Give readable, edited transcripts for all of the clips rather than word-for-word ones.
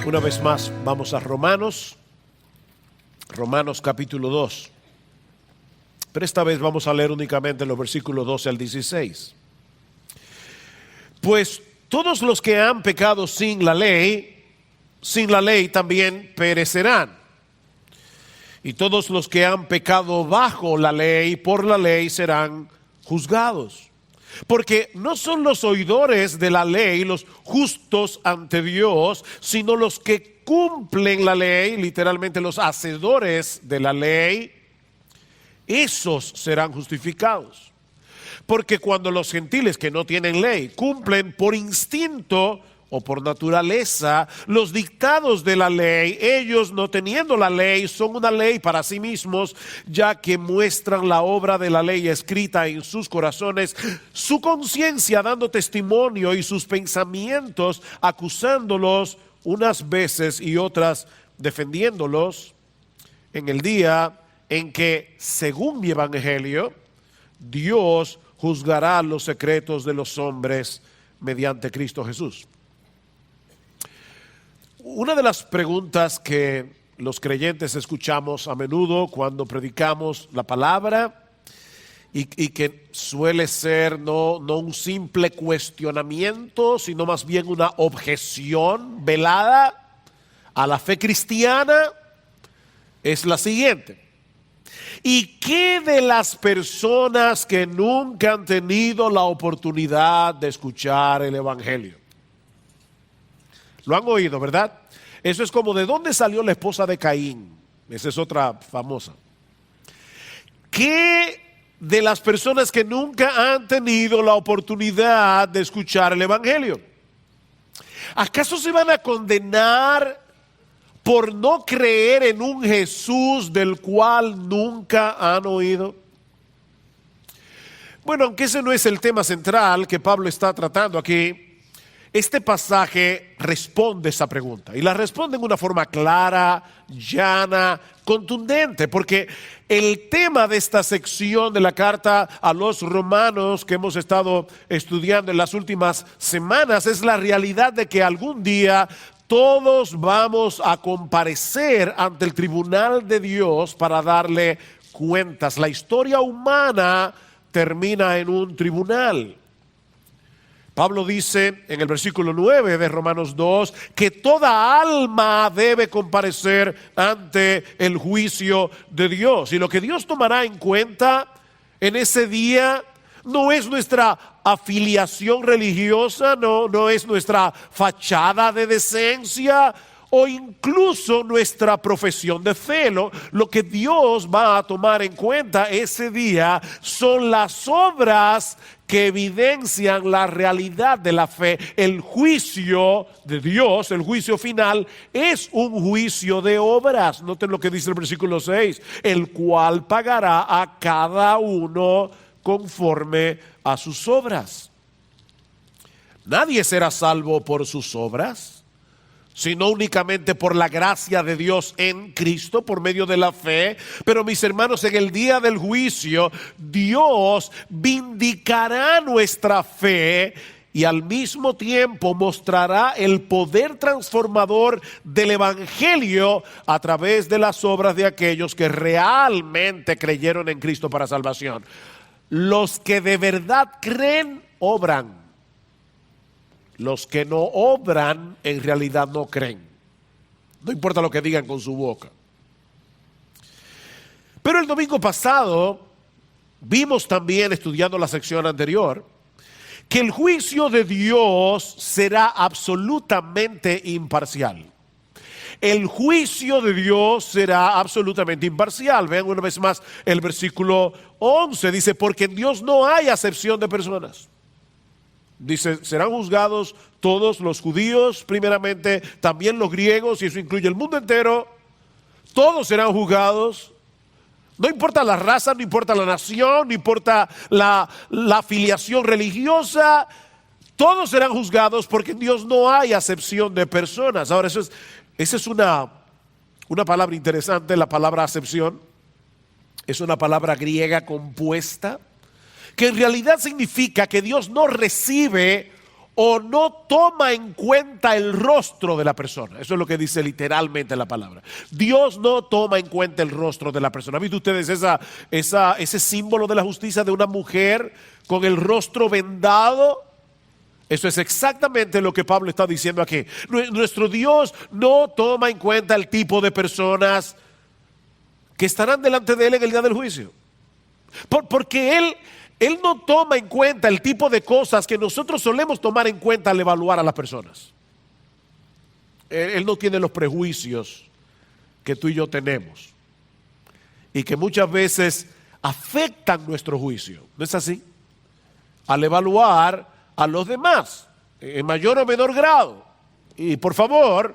Una vez más, vamos a Romanos capítulo 2. Pero esta vez vamos a leer únicamente los versículos 12 al 16. Pues todos los que han pecado sin la ley también perecerán. Y todos los que han pecado bajo la ley, por la ley serán juzgados. Porque no son los oidores de la ley los justos ante Dios, sino los que cumplen la ley, literalmente los hacedores de la ley, esos serán justificados. Porque cuando los gentiles que no tienen ley cumplen por instinto o por naturaleza los dictados de la ley, ellos no teniendo la ley son una ley para sí mismos, ya que muestran la obra de la ley escrita en sus corazones, su conciencia dando testimonio y sus pensamientos acusándolos unas veces y otras defendiéndolos, en el día en que, según mi evangelio, Dios juzgará los secretos de los hombres mediante Cristo Jesús. Una de las preguntas que los creyentes escuchamos a menudo cuando predicamos la palabra y que suele ser no un simple cuestionamiento, sino más bien una objeción velada a la fe cristiana, es la siguiente: ¿y qué de las personas que nunca han tenido la oportunidad de escuchar el evangelio? Lo han oído, ¿verdad? Eso es como ¿de dónde salió la esposa de Caín? Esa es otra famosa. ¿Qué de las personas que nunca han tenido la oportunidad de escuchar el evangelio? ¿Acaso se van a condenar por no creer en un Jesús del cual nunca han oído? Bueno, aunque ese no es el tema central que Pablo está tratando aquí, este pasaje responde esa pregunta y la responde en una forma clara, llana, contundente, porque el tema de esta sección de la carta a los romanos que hemos estado estudiando en las últimas semanas es la realidad de que algún día todos vamos a comparecer ante el tribunal de Dios para darle cuentas. La historia humana termina en un tribunal. Pablo dice en el versículo 9 de Romanos 2 que toda alma debe comparecer ante el juicio de Dios. Y lo que Dios tomará en cuenta en ese día no es nuestra afiliación religiosa, no es nuestra fachada de decencia o incluso nuestra profesión de fe. Lo que Dios va a tomar en cuenta ese día son las obras que evidencian la realidad de la fe. El juicio de Dios, el juicio final, es un juicio de obras. Noten lo que dice el versículo 6, el cual pagará a cada uno conforme a sus obras. Nadie será salvo por sus obras, sino únicamente por la gracia de Dios en Cristo, por medio de la fe. Pero mis hermanos, en el día del juicio, Dios vindicará nuestra fe y al mismo tiempo mostrará el poder transformador del evangelio a través de las obras de aquellos que realmente creyeron en Cristo para salvación. Los que de verdad creen, obran. Los que no obran, en realidad no creen. No importa lo que digan con su boca. Pero el domingo pasado vimos también, estudiando la sección anterior, que el juicio de Dios será absolutamente imparcial. El juicio de Dios será absolutamente imparcial. Vean una vez más el versículo 11. Dice, porque en Dios no hay acepción de personas. Dice, serán juzgados todos los judíos, primeramente, también los griegos, y eso incluye el mundo entero. Todos serán juzgados. No importa la raza, no importa la nación, no importa la afiliación religiosa. Todos serán juzgados porque en Dios no hay acepción de personas. Ahora, esa es una palabra interesante, la palabra acepción. Es una palabra griega compuesta, que en realidad significa que Dios no recibe o no toma en cuenta el rostro de la persona. Eso es lo que dice literalmente la palabra. Dios no toma en cuenta el rostro de la persona. ¿Han visto ustedes ese símbolo de la justicia de una mujer con el rostro vendado? Eso es exactamente lo que Pablo está diciendo aquí. Nuestro Dios no toma en cuenta el tipo de personas que estarán delante de Él en el día del juicio. Porque Él no toma en cuenta el tipo de cosas que nosotros solemos tomar en cuenta al evaluar a las personas. Él no tiene los prejuicios que tú y yo tenemos y que muchas veces afectan nuestro juicio. ¿No es así? Al evaluar a los demás, en mayor o menor grado. Y por favor,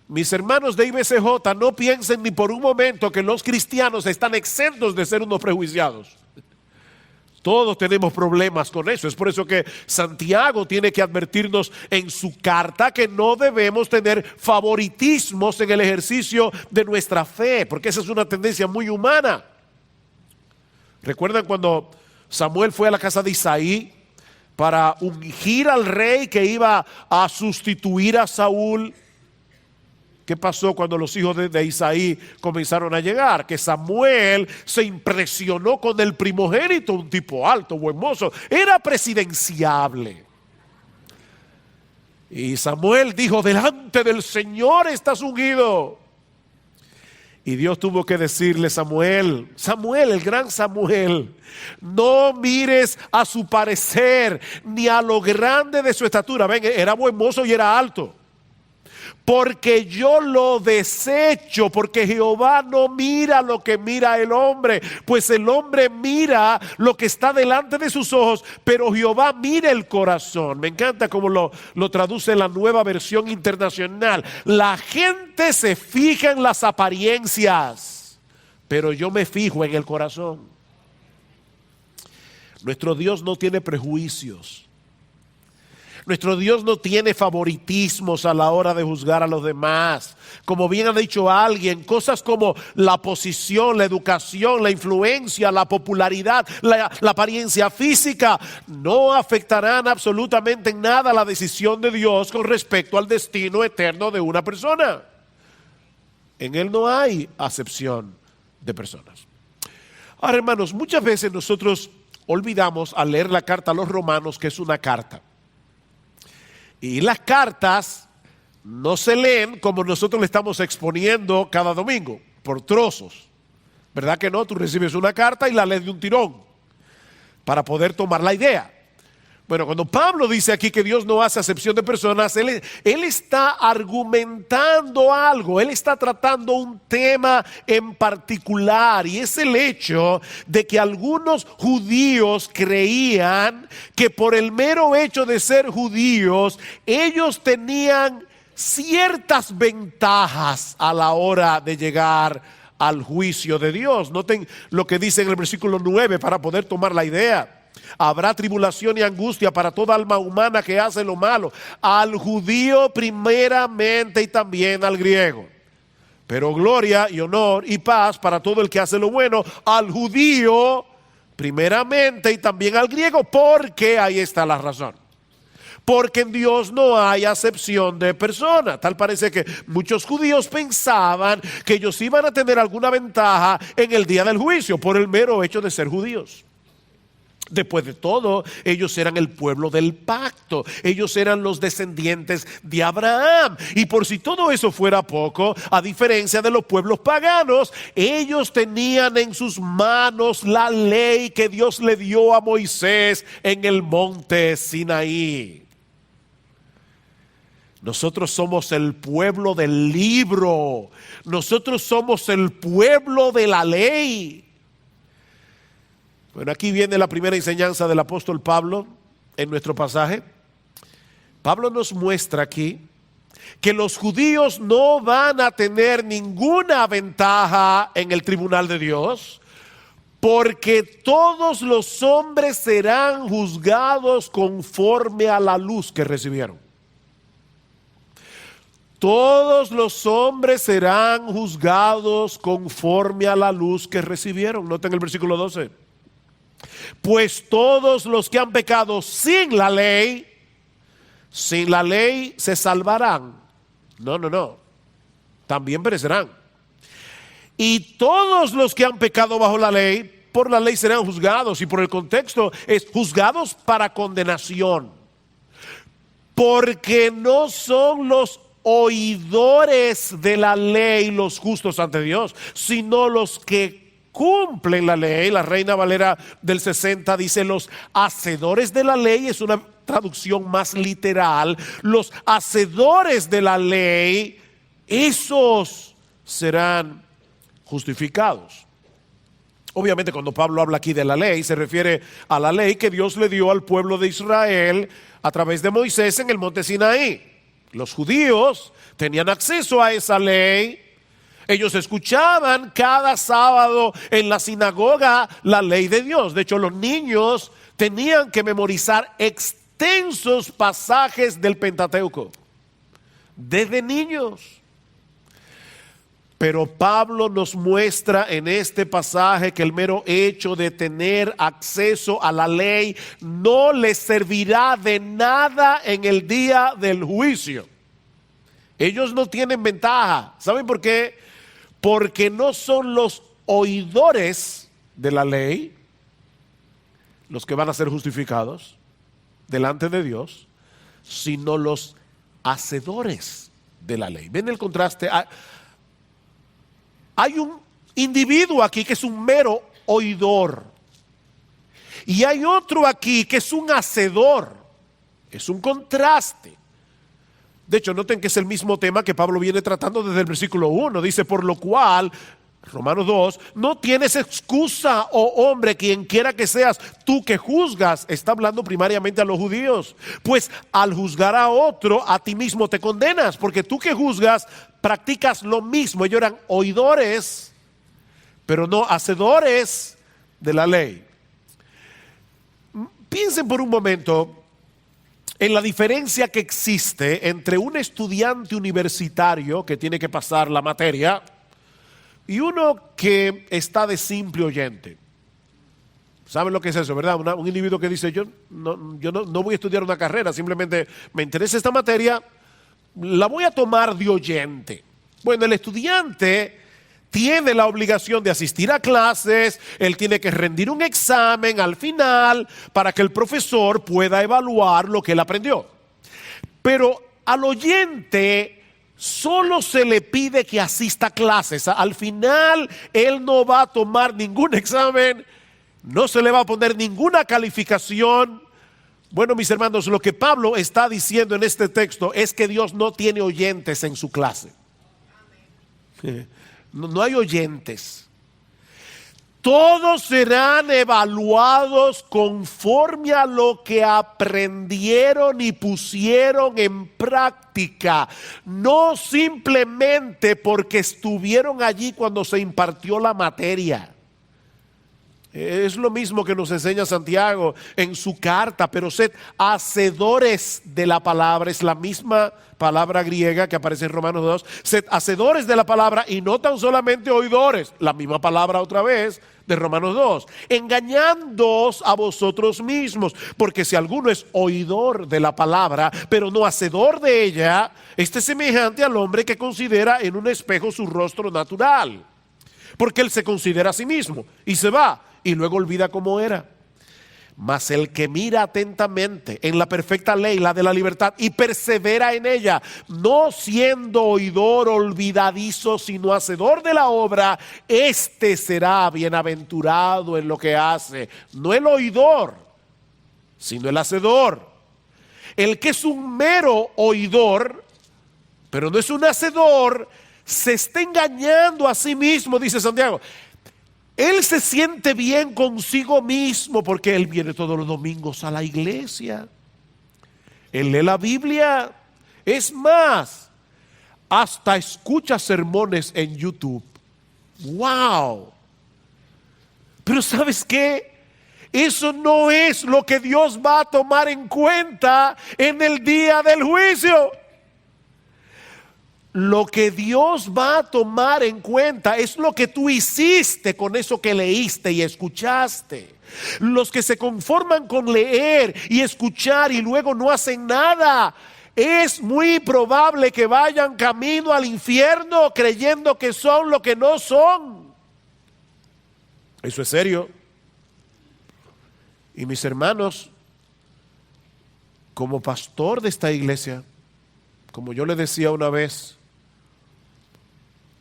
mis hermanos de IBCJ, no piensen ni por un momento que los cristianos están exentos de ser unos prejuiciados. Todos tenemos problemas con eso. Es por eso que Santiago tiene que advertirnos en su carta que no debemos tener favoritismos en el ejercicio de nuestra fe, porque esa es una tendencia muy humana. ¿Recuerdan cuando Samuel fue a la casa de Isaí para ungir al rey que iba a sustituir a Saúl? ¿Qué pasó cuando los hijos de Isaí comenzaron a llegar? Que Samuel se impresionó con el primogénito, un tipo alto, buen mozo, era presidenciable. Y Samuel dijo: delante del Señor estás ungido. Y Dios tuvo que decirle: Samuel, el gran Samuel, no mires a su parecer ni a lo grande de su estatura. Ven, era buen mozo y era alto. Porque yo lo desecho, porque Jehová no mira lo que mira el hombre, pues el hombre mira lo que está delante de sus ojos, pero Jehová mira el corazón. Me encanta cómo lo traduce la Nueva Versión Internacional. La gente se fija en las apariencias, pero yo me fijo en el corazón. Nuestro Dios no tiene prejuicios. Nuestro Dios no tiene favoritismos a la hora de juzgar a los demás. Como bien ha dicho alguien, cosas como la posición, la educación, la influencia, la popularidad, la apariencia física, no afectarán absolutamente en nada la decisión de Dios con respecto al destino eterno de una persona. En Él no hay acepción de personas. Ahora, hermanos, muchas veces nosotros olvidamos al leer la carta a los romanos que es una carta. Y las cartas no se leen como nosotros le estamos exponiendo cada domingo, por trozos. ¿Verdad que no? Tú recibes una carta y la lees de un tirón para poder tomar la idea. Bueno, cuando Pablo dice aquí que Dios no hace acepción de personas, él está argumentando algo, él está tratando un tema en particular, y es el hecho de que algunos judíos creían que por el mero hecho de ser judíos, ellos tenían ciertas ventajas a la hora de llegar al juicio de Dios. Noten lo que dice en el versículo 9 para poder tomar la idea. Habrá tribulación y angustia para toda alma humana que hace lo malo, al judío primeramente y también al griego. Pero gloria y honor y paz para todo el que hace lo bueno, al judío primeramente y también al griego, porque ahí está la razón. Porque en Dios no hay acepción de persona. Tal parece que muchos judíos pensaban que ellos iban a tener alguna ventaja en el día del juicio por el mero hecho de ser judíos. Después de todo, ellos eran el pueblo del pacto, ellos eran los descendientes de Abraham. Y por si todo eso fuera poco, a diferencia de los pueblos paganos, ellos tenían en sus manos la ley que Dios le dio a Moisés en el monte Sinaí. Nosotros somos el pueblo del libro, nosotros somos el pueblo de la ley. Bueno, aquí viene la primera enseñanza del apóstol Pablo en nuestro pasaje. Pablo nos muestra aquí que los judíos no van a tener ninguna ventaja en el tribunal de Dios, porque todos los hombres serán juzgados conforme a la luz que recibieron. Todos los hombres serán juzgados conforme a la luz que recibieron. Noten el versículo 12. Pues todos los que han pecado sin la ley sin la ley se salvarán. No, no, no. También perecerán. Y todos los que han pecado bajo la ley, por la ley serán juzgados. Y por el contexto es juzgados para condenación. Porque no son los oidores de la ley los justos ante Dios, sino los que cumplen la ley. La Reina Valera del 60 dice: los hacedores de la ley, es una traducción más literal. Los hacedores de la ley, esos serán justificados. Obviamente, cuando Pablo habla aquí de la ley, se refiere a la ley que Dios le dio al pueblo de Israel a través de Moisés en el monte Sinaí. Los judíos tenían acceso a esa ley. Ellos escuchaban cada sábado en la sinagoga la ley de Dios. De hecho, los niños tenían que memorizar extensos pasajes del Pentateuco desde niños. Pero Pablo nos muestra en este pasaje que el mero hecho de tener acceso a la ley no les servirá de nada en el día del juicio. Ellos no tienen ventaja. ¿Saben por qué? Porque no son los oidores de la ley los que van a ser justificados delante de Dios, sino los hacedores de la ley. ¿Ven el contraste? Hay un individuo aquí que es un mero oidor. Y hay otro aquí que es un hacedor. Es un contraste. De hecho, noten que es el mismo tema que Pablo viene tratando desde el versículo 1. Dice: por lo cual, Romanos 2, no tienes excusa, oh hombre, quien quiera que seas, tú que juzgas. Está hablando primariamente a los judíos. Pues al juzgar a otro, a ti mismo te condenas, porque tú que juzgas, practicas lo mismo. Ellos eran oidores, pero no hacedores de la ley. Piensen por un momento en la diferencia que existe entre un estudiante universitario que tiene que pasar la materia y uno que está de simple oyente. ¿Saben lo que es eso, verdad? Un individuo que dice: yo no voy a estudiar una carrera, simplemente me interesa esta materia, la voy a tomar de oyente. Bueno, el estudiante tiene la obligación de asistir a clases, él tiene que rendir un examen al final para que el profesor pueda evaluar lo que él aprendió. Pero al oyente solo se le pide que asista a clases. Al final él no va a tomar ningún examen, no se le va a poner ninguna calificación. Bueno, mis hermanos, lo que Pablo está diciendo en este texto es que Dios no tiene oyentes en su clase. No hay oyentes. Todos serán evaluados conforme a lo que aprendieron y pusieron en práctica, no simplemente porque estuvieron allí cuando se impartió la materia. Es lo mismo que nos enseña Santiago en su carta: pero sed hacedores de la palabra. Es la misma palabra griega que aparece en Romanos 2. Sed hacedores de la palabra y no tan solamente oidores. La misma palabra otra vez de Romanos 2. Engañándoos a vosotros mismos. Porque si alguno es oidor de la palabra, pero no hacedor de ella, este es semejante al hombre que considera en un espejo su rostro natural. Porque él se considera a sí mismo y se va y luego olvida cómo era. Mas el que mira atentamente en la perfecta ley, la de la libertad, y persevera en ella, no siendo oidor olvidadizo, sino hacedor de la obra, este será bienaventurado en lo que hace. No el oidor, sino el hacedor. El que es un mero oidor, pero no es un hacedor, se está engañando a sí mismo, dice Santiago. Él se siente bien consigo mismo porque él viene todos los domingos a la iglesia. Él lee la Biblia. Es más, hasta escucha sermones en YouTube. ¡Wow! Pero ¿sabes qué? Eso no es lo que Dios va a tomar en cuenta en el día del juicio. Lo que Dios va a tomar en cuenta es lo que tú hiciste con eso que leíste y escuchaste. Los que se conforman con leer y escuchar y luego no hacen nada, es muy probable que vayan camino al infierno creyendo que son lo que no son. Eso es serio. Y mis hermanos, como pastor de esta iglesia, como yo le decía una vez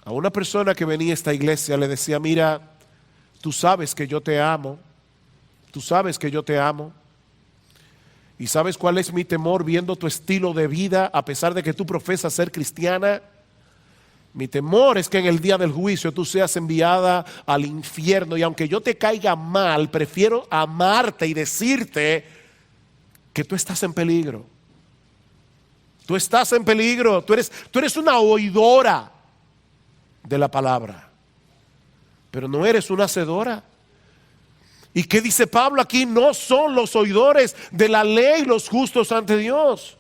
a una persona que venía a esta iglesia, le decía: mira, tú sabes que yo te amo, tú sabes que yo te amo, y sabes cuál es mi temor viendo tu estilo de vida, a pesar de que tú profesas ser cristiana. Mi temor es que en el día del juicio tú seas enviada al infierno, y aunque yo te caiga mal, prefiero amarte y decirte que tú estás en peligro. Tú estás en peligro, tú eres una oidora de la palabra, pero no eres una hacedora. ¿Y qué dice Pablo aquí? No son los oidores de la ley los justos ante Dios,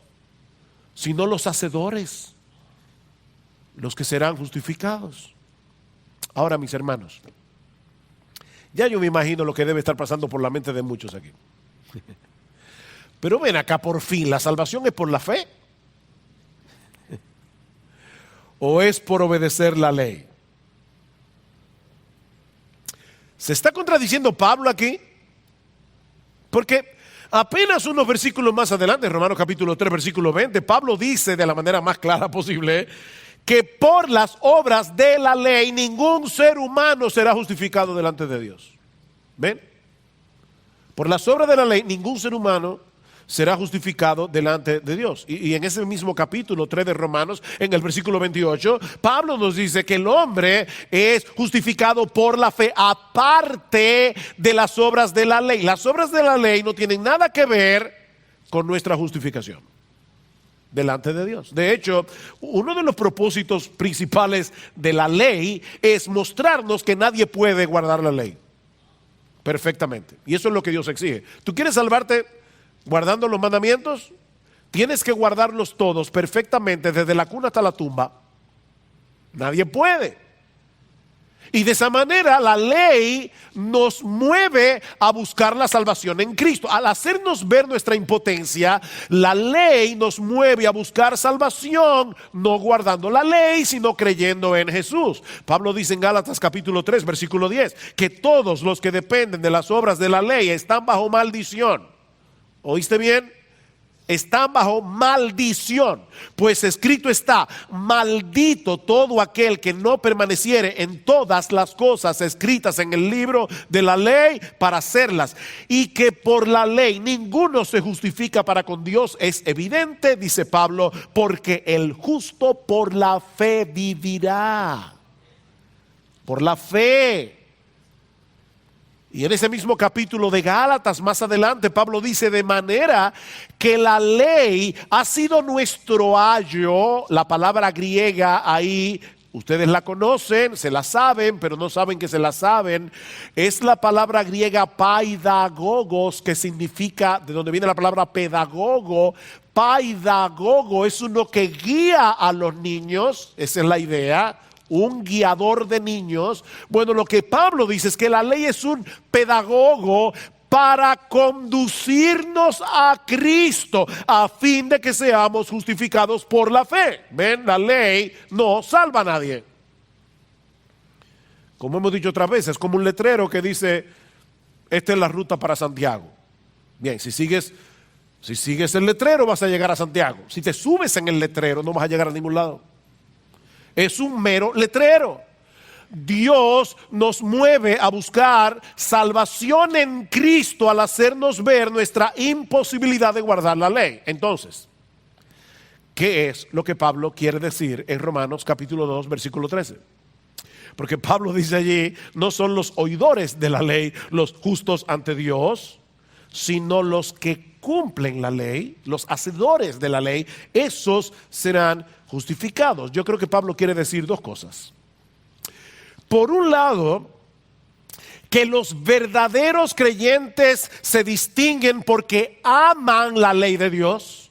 sino los hacedores los que serán justificados. Ahora, mis hermanos, ya yo me imagino lo que debe estar pasando por la mente de muchos aquí. Pero ven acá, por fin, ¿la salvación es por la fe? ¿O es por obedecer la ley? ¿Se está contradiciendo Pablo aquí? Porque apenas unos versículos más adelante, en Romanos capítulo 3, versículo 20, Pablo dice de la manera más clara posible que por las obras de la ley ningún ser humano será justificado delante de Dios. ¿Ven? Por las obras de la ley ningún ser humano será justificado delante de Dios. Y en ese mismo capítulo 3 de Romanos, en el versículo 28, Pablo nos dice que el hombre es justificado por la fe aparte de las obras de la ley. Las obras de la ley no tienen nada que ver con nuestra justificación delante de Dios. De hecho, uno de los propósitos principales de la ley es mostrarnos que nadie puede guardar la ley perfectamente. Y eso es lo que Dios exige. ¿Tú quieres salvarte guardando los mandamientos? Tienes que guardarlos todos perfectamente, desde la cuna hasta la tumba. Nadie puede. Y de esa manera la ley nos mueve a buscar la salvación en Cristo. Al hacernos ver nuestra impotencia, la ley nos mueve a buscar salvación, no guardando la ley, sino creyendo en Jesús. Pablo dice en Gálatas capítulo 3, versículo 10, que todos los que dependen de las obras de la ley están bajo maldición. ¿Oíste bien? Están bajo maldición, pues escrito está: maldito todo aquel que no permaneciere en todas las cosas escritas en el libro de la ley para hacerlas. Y que por la ley ninguno se justifica para con Dios es evidente, dice Pablo, porque el justo por la fe vivirá. Por la fe. Y en ese mismo capítulo de Gálatas, más adelante, Pablo dice: de manera que la ley ha sido nuestro ayo. La palabra griega ahí, ustedes la conocen, se la saben, pero no saben que se la saben. Es la palabra griega paidagogos, que significa, de donde viene la palabra pedagogo. Paidagogo es uno que guía a los niños, esa es la idea. Un guiador de niños. Bueno, lo que Pablo dice es que la ley es un pedagogo para conducirnos a Cristo, a fin de que seamos justificados por la fe. Ven, la ley no salva a nadie. Como hemos dicho otras veces, es como un letrero que dice: esta es la ruta para Santiago. Bien, si sigues el letrero vas a llegar a Santiago. Si te subes en el letrero no vas a llegar a ningún lado. Es un mero letrero. Dios nos mueve a buscar salvación en Cristo al hacernos ver nuestra imposibilidad de guardar la ley. Entonces, ¿qué es lo que Pablo quiere decir en Romanos capítulo 2, versículo 13? Porque Pablo dice allí: no son los oidores de la ley los justos ante Dios, sino los que cumplen la ley, los hacedores de la ley, esos serán justificados. Yo creo que Pablo quiere decir dos cosas. Por un lado, que los verdaderos creyentes se distinguen porque aman la ley de Dios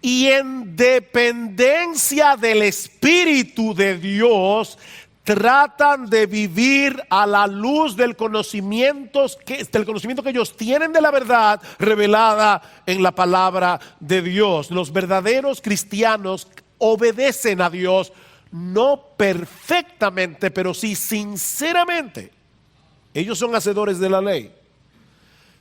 y en dependencia del Espíritu de Dios tratan de vivir a la luz del conocimiento que ellos tienen de la verdad revelada en la palabra de Dios. Los verdaderos cristianos obedecen a Dios, no perfectamente, pero sí sinceramente. Ellos son hacedores de la ley.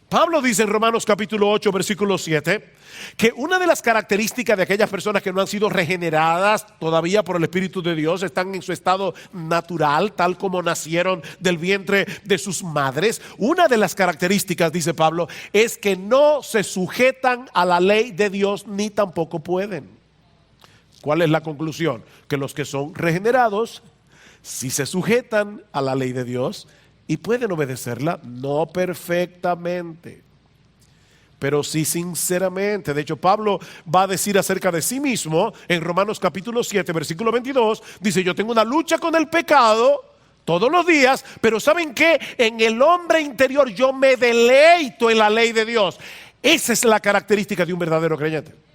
Pablo dice en Romanos capítulo 8, versículo 7, que una de las características de aquellas personas que no han sido regeneradas todavía por el Espíritu de Dios, están en su estado natural, tal como nacieron del vientre de sus madres. Una de las características, dice Pablo, es que no se sujetan a la ley de Dios ni tampoco pueden. ¿Cuál es la conclusión? Que los que son regenerados sí se sujetan a la ley de Dios y pueden obedecerla, no perfectamente, pero sí sinceramente. De hecho, Pablo va a decir acerca de sí mismo en Romanos capítulo 7, versículo 22, dice: yo tengo una lucha con el pecado todos los días, pero ¿saben qué? En el hombre interior yo me deleito en la ley de Dios. Esa es la característica de un verdadero creyente.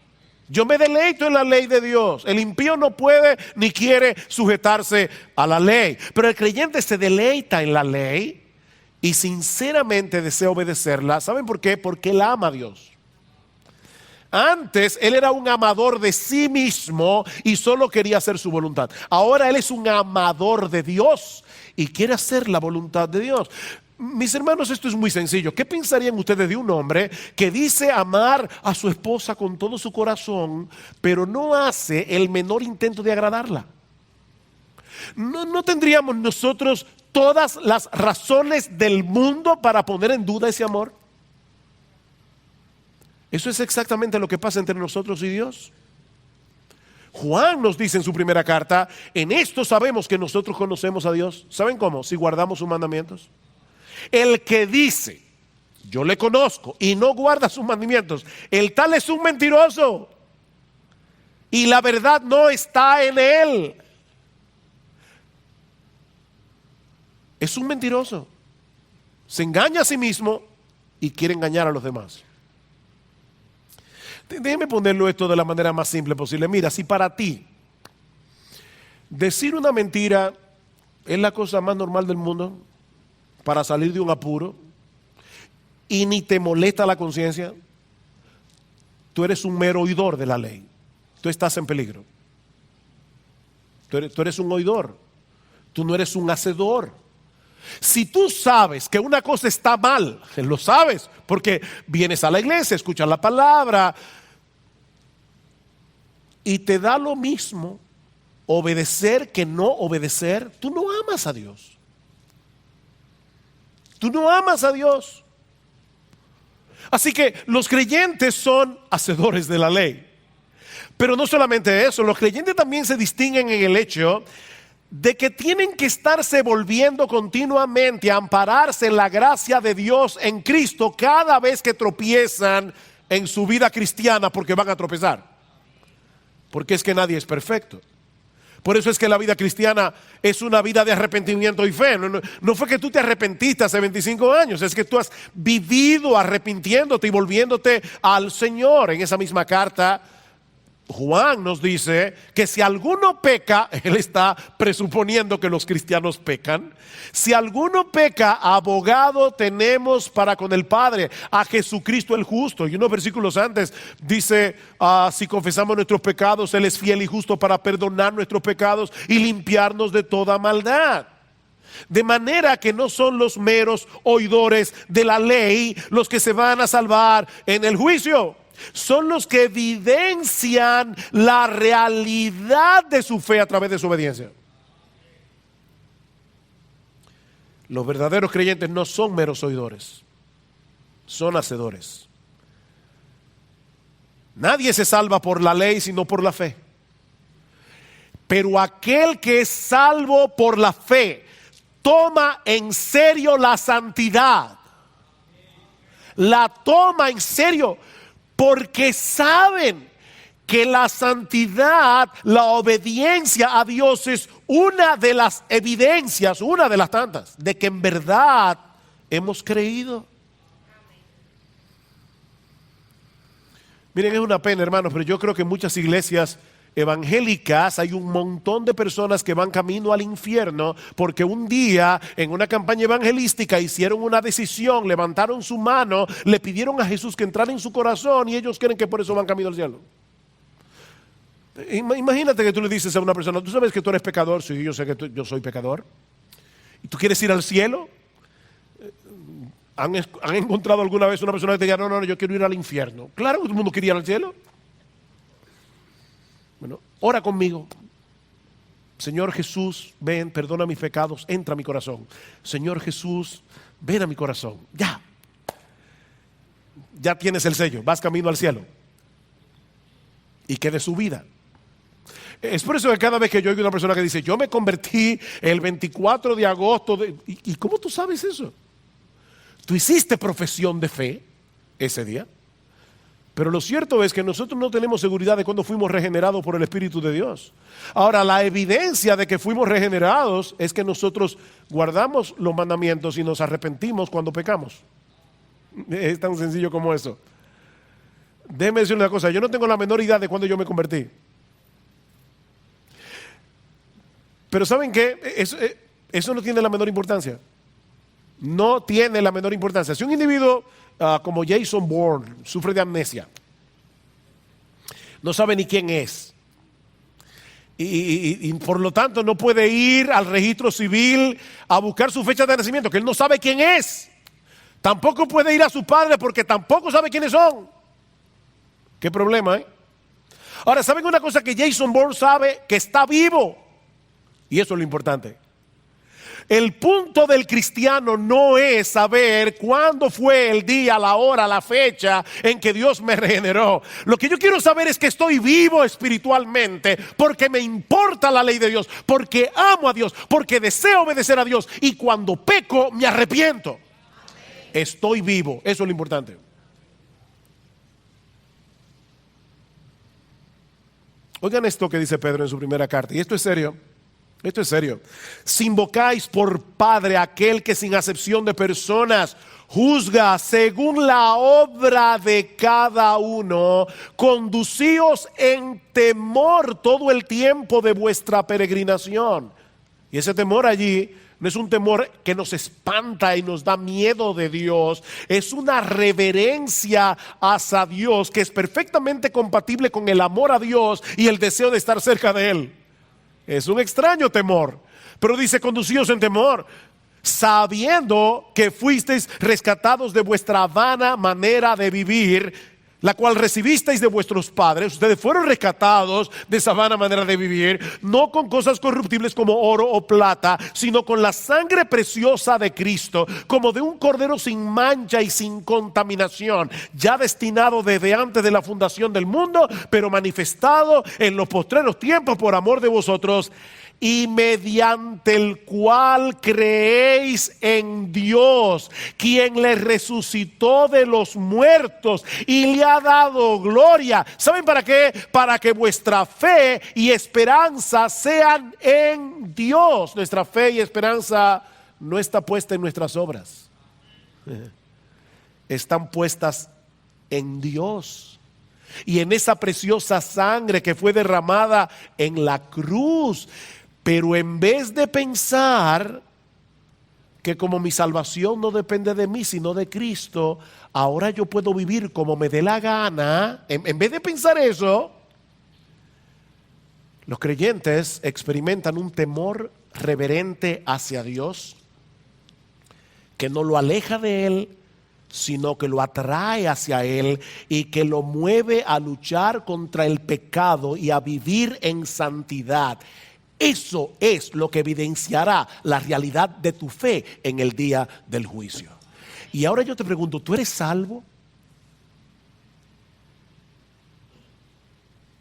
Yo me deleito en la ley de Dios. El impío no puede ni quiere sujetarse a la ley, pero el creyente se deleita en la ley y sinceramente desea obedecerla. ¿Saben por qué? Porque él ama a Dios. Antes él era un amador de sí mismo y solo quería hacer su voluntad. Ahora él es un amador de Dios y quiere hacer la voluntad de Dios. Mis hermanos, esto es muy sencillo. ¿Qué pensarían ustedes de un hombre que dice amar a su esposa con todo su corazón, pero no hace el menor intento de agradarla? ¿No tendríamos nosotros todas las razones del mundo para poner en duda ese amor? Eso es exactamente lo que pasa entre nosotros y Dios. Juan nos dice en su primera carta: en esto sabemos que nosotros conocemos a Dios. ¿Saben cómo? Si guardamos sus mandamientos. El que dice yo le conozco y no guarda sus mandamientos, el tal es un mentiroso y la verdad no está en él. Es un mentiroso. Se engaña a sí mismo y quiere engañar a los demás. Déjeme ponerlo esto de la manera más simple posible. Mira, si para ti decir una mentira es la cosa más normal del mundo para salir de un apuro y ni te molesta la conciencia, tú eres un mero oidor de la ley. Tú estás en peligro. Tú eres un oidor. Tú no eres un hacedor. Si tú sabes que una cosa está mal, lo sabes porque vienes a la iglesia, escuchas la palabra y te da lo mismo obedecer que no obedecer, tú no amas a Dios. Tú no amas a Dios. Así que los creyentes son hacedores de la ley. Pero no solamente eso, los creyentes también se distinguen en el hecho de que tienen que estarse volviendo continuamente a ampararse en la gracia de Dios en Cristo cada vez que tropiezan en su vida cristiana, porque van a tropezar. Porque es que nadie es perfecto. Por eso es que la vida cristiana es una vida de arrepentimiento y fe. No fue que tú te arrepentiste hace 25 años, es que tú has vivido arrepintiéndote y volviéndote al Señor. En esa misma carta, Juan nos dice que si alguno peca, él está presuponiendo que los cristianos pecan. Si alguno peca, abogado tenemos para con el Padre, a Jesucristo el justo. Y unos versículos antes dice: si confesamos nuestros pecados, Él es fiel y justo para perdonar nuestros pecados y limpiarnos de toda maldad. De manera que no son los meros oidores de la ley los que se van a salvar en el juicio. Son los que evidencian la realidad de su fe a través de su obediencia. Los verdaderos creyentes no son meros oidores, son hacedores. Nadie se salva por la ley sino por la fe. Pero aquel que es salvo por la fe toma en serio la santidad. La toma en serio. Porque saben que la santidad, la obediencia a Dios es una de las evidencias, una de las tantas, de que en verdad hemos creído. Miren, es una pena, hermanos, pero yo creo que muchas iglesias evangélicas, hay un montón de personas que van camino al infierno porque un día en una campaña evangelística hicieron una decisión, levantaron su mano, le pidieron a Jesús que entrara en su corazón y ellos creen que por eso van camino al cielo. Imagínate que tú le dices a una persona, ¿tú sabes que tú eres pecador? Sí, yo sé que yo soy pecador. ¿Y tú quieres ir al cielo? ¿Han encontrado alguna vez una persona que te diga, no, yo quiero ir al infierno? Claro que todo el mundo quiere ir al cielo. Bueno, ora conmigo. Señor Jesús, ven, perdona mis pecados, entra a mi corazón. Señor Jesús, ven a mi corazón. Ya tienes el sello, vas camino al cielo. ¿Y qué de su vida? Es por eso que cada vez que yo oigo una persona que dice, yo me convertí el 24 de agosto, ¿y cómo tú sabes eso? ¿Tú hiciste profesión de fe ese día? Pero lo cierto es que nosotros no tenemos seguridad de cuándo fuimos regenerados por el Espíritu de Dios. Ahora, la evidencia de que fuimos regenerados es que nosotros guardamos los mandamientos y nos arrepentimos cuando pecamos. Es tan sencillo como eso. Déjeme decir una cosa, yo no tengo la menor idea de cuándo yo me convertí. Pero ¿saben qué? Eso no tiene la menor importancia. No tiene la menor importancia. Si un individuo como Jason Bourne sufre de amnesia, no sabe ni quién es, y por lo tanto no puede ir al registro civil a buscar su fecha de nacimiento, que él no sabe quién es, tampoco puede ir a su padre porque tampoco sabe quiénes son. ¿Qué problema, eh? Ahora, ¿saben una cosa? Que Jason Bourne sabe que está vivo, y eso es lo importante. El punto del cristiano no es saber cuándo fue el día, la hora, la fecha en que Dios me regeneró. Lo que yo quiero saber es que estoy vivo espiritualmente porque me importa la ley de Dios, porque amo a Dios, porque deseo obedecer a Dios y cuando peco me arrepiento. Estoy vivo, eso es lo importante. Oigan esto que dice Pedro en su primera carta, y esto es serio. Esto es serio. Si invocáis por Padre a aquel que sin acepción de personas juzga según la obra de cada uno, conducíos en temor todo el tiempo de vuestra peregrinación. Y ese temor allí no es un temor que nos espanta y nos da miedo de Dios, es una reverencia hacia Dios que es perfectamente compatible con el amor a Dios y el deseo de estar cerca de Él. Es un extraño temor, pero dice conducíos en temor, sabiendo que fuisteis rescatados de vuestra vana manera de vivir, la cual recibisteis de vuestros padres. Ustedes fueron rescatados de esa vana manera de vivir, no con cosas corruptibles como oro o plata, sino con la sangre preciosa de Cristo, como de un cordero sin mancha y sin contaminación, ya destinado desde antes de la fundación del mundo, pero manifestado en los postreros tiempos por amor de vosotros, y mediante el cual creéis en Dios, quien le resucitó de los muertos y le ha dado gloria. ¿Saben para qué? Para que vuestra fe y esperanza sean en Dios. Nuestra fe y esperanza no está puesta en nuestras obras, están puestas en Dios y en esa preciosa sangre que fue derramada en la cruz. Pero en vez de pensar que como mi salvación no depende de mí sino de Cristo, ahora yo puedo vivir como me dé la gana, en vez de pensar eso, los creyentes experimentan un temor reverente hacia Dios que no lo aleja de Él, sino que lo atrae hacia Él y que lo mueve a luchar contra el pecado y a vivir en santidad. Eso es lo que evidenciará la realidad de tu fe en el día del juicio. Y ahora yo te pregunto, ¿tú eres salvo?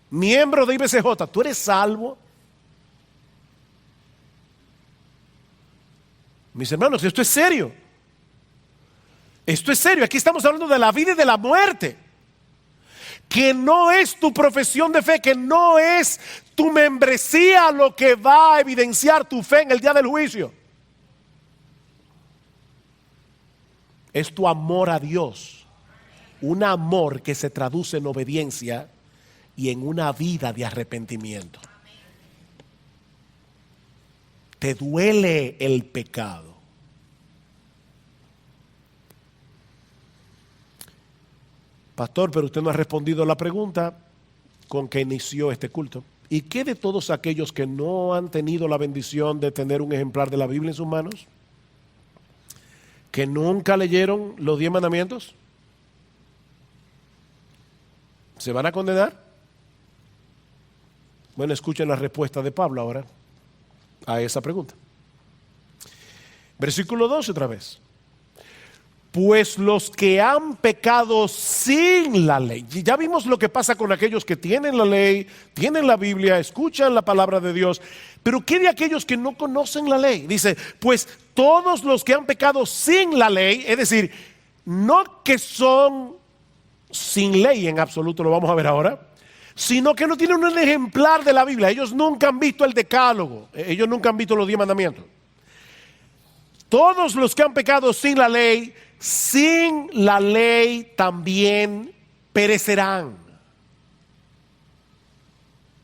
Miembro de IBCJ, ¿tú eres salvo? Mis hermanos, esto es serio. Esto es serio. Aquí estamos hablando de la vida y de la muerte. Que no es tu profesión de fe, que no es tu membresía lo que va a evidenciar tu fe en el día del juicio. Es tu amor a Dios, un amor que se traduce en obediencia y en una vida de arrepentimiento. Te duele el pecado. Pastor, pero usted no ha respondido a la pregunta con que inició este culto. ¿Y qué de todos aquellos que no han tenido la bendición de tener un ejemplar de la Biblia en sus manos? ¿Que nunca leyeron los 10 mandamientos? ¿Se van a condenar? Bueno, escuchen la respuesta de Pablo ahora a esa pregunta. Versículo 12 otra vez. Pues los que han pecado sin la ley. Ya vimos lo que pasa con aquellos que tienen la ley, tienen la Biblia, escuchan la palabra de Dios. Pero ¿qué de aquellos que no conocen la ley? Dice, pues todos los que han pecado sin la ley, es decir, no que son sin ley en absoluto, lo vamos a ver ahora, sino que no tienen un ejemplar de la Biblia. Ellos nunca han visto el decálogo, ellos nunca han visto los 10 mandamientos. Todos los que han pecado sin la ley también perecerán.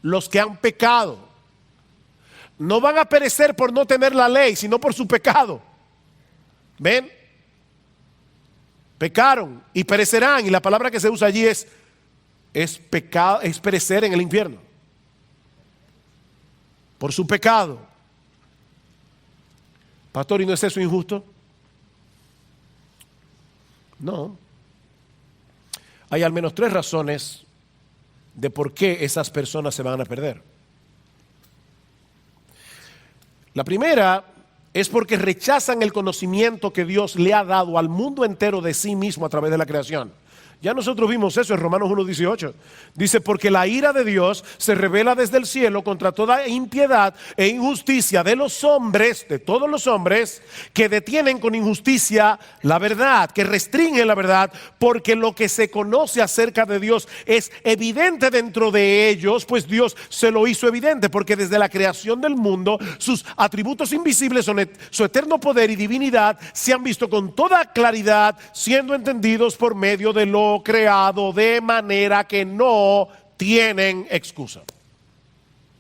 Los que han pecado no van a perecer por no tener la ley, sino por su pecado. ¿Ven? Pecaron y perecerán, y la palabra que se usa allí es pecado, es perecer en el infierno. Por su pecado. Pastor, ¿y no es eso injusto? No. Hay al menos 3 razones de por qué esas personas se van a perder. La primera es porque rechazan el conocimiento que Dios le ha dado al mundo entero de sí mismo a través de la creación. Ya nosotros vimos eso en Romanos 1:18. Dice, porque la ira de Dios se revela desde el cielo contra toda impiedad e injusticia de los hombres, de todos los hombres, que detienen con injusticia la verdad, que restringen la verdad, porque lo que se conoce acerca de Dios es evidente dentro de ellos, pues Dios se lo hizo evidente, porque desde la creación del mundo, sus atributos invisibles, su eterno poder y divinidad, se han visto con toda claridad, siendo entendidos por medio de lo creado, de manera que no tienen excusa.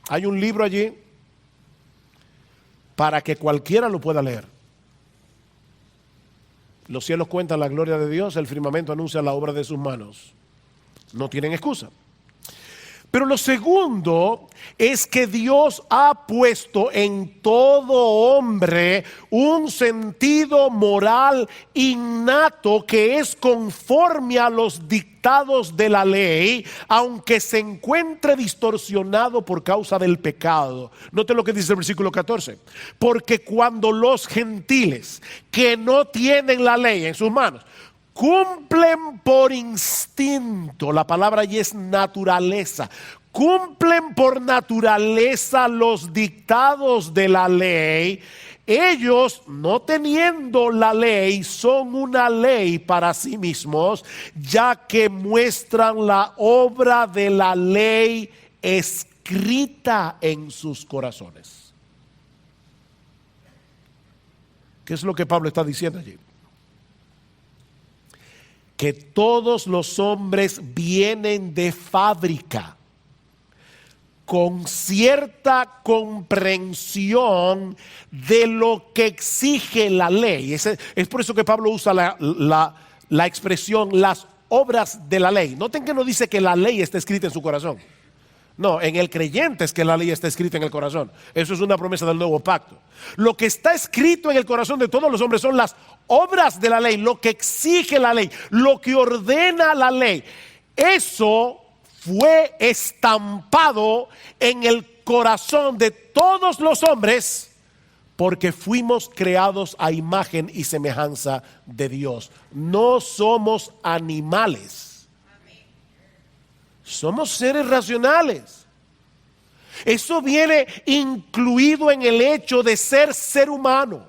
Hay un libro allí para que cualquiera lo pueda leer. Los cielos cuentan la gloria de Dios, el firmamento anuncia la obra de sus manos. No tienen excusa. Pero lo segundo es que Dios ha puesto en todo hombre un sentido moral innato que es conforme a los dictados de la ley, aunque se encuentre distorsionado por causa del pecado. Note lo que dice el versículo 14. Porque cuando los gentiles que no tienen la ley en sus manos cumplen por instinto, la palabra allí es naturaleza, cumplen por naturaleza los dictados de la ley, ellos, no teniendo la ley, son una ley para sí mismos, ya que muestran la obra de la ley escrita en sus corazones. ¿Qué es lo que Pablo está diciendo allí? Que todos los hombres vienen de fábrica con cierta comprensión de lo que exige la ley. Es por eso que Pablo usa la expresión las obras de la ley. Noten que no dice que la ley está escrita en su corazón. No, en el creyente es que la ley está escrita en el corazón. Eso es una promesa del nuevo pacto. Lo que está escrito en el corazón de todos los hombres son las obras de la ley, lo que exige la ley, lo que ordena la ley. Eso fue estampado en el corazón de todos los hombres porque fuimos creados a imagen y semejanza de Dios. No somos animales. Somos seres racionales. Eso viene incluido en el hecho de ser humano.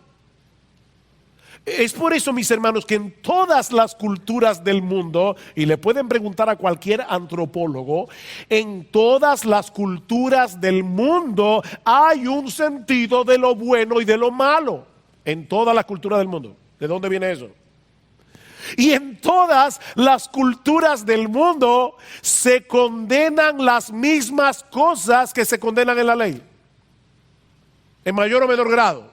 Es por eso, mis hermanos, que en todas las culturas del mundo, y le pueden preguntar a cualquier antropólogo, en todas las culturas del mundo hay un sentido de lo bueno y de lo malo. En todas las culturas del mundo. ¿De dónde viene eso? Y en todas las culturas del mundo se condenan las mismas cosas que se condenan en la ley, en mayor o menor grado.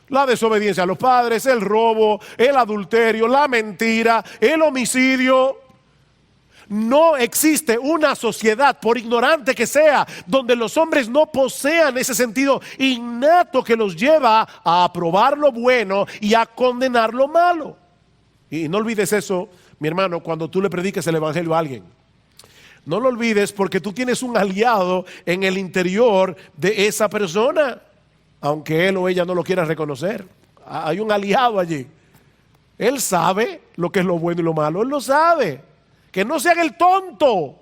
La desobediencia a los padres, el robo, el adulterio, la mentira, el homicidio. No existe una sociedad, por ignorante que sea, donde los hombres no posean ese sentido innato que los lleva a aprobar lo bueno y a condenar lo malo. Y no olvides eso, mi hermano, cuando tú le prediques el evangelio a alguien. No lo olvides, porque tú tienes un aliado en el interior de esa persona, aunque él o ella no lo quiera reconocer. Hay un aliado allí. Él sabe lo que es lo bueno y lo malo, él lo sabe. Que no se haga el tonto.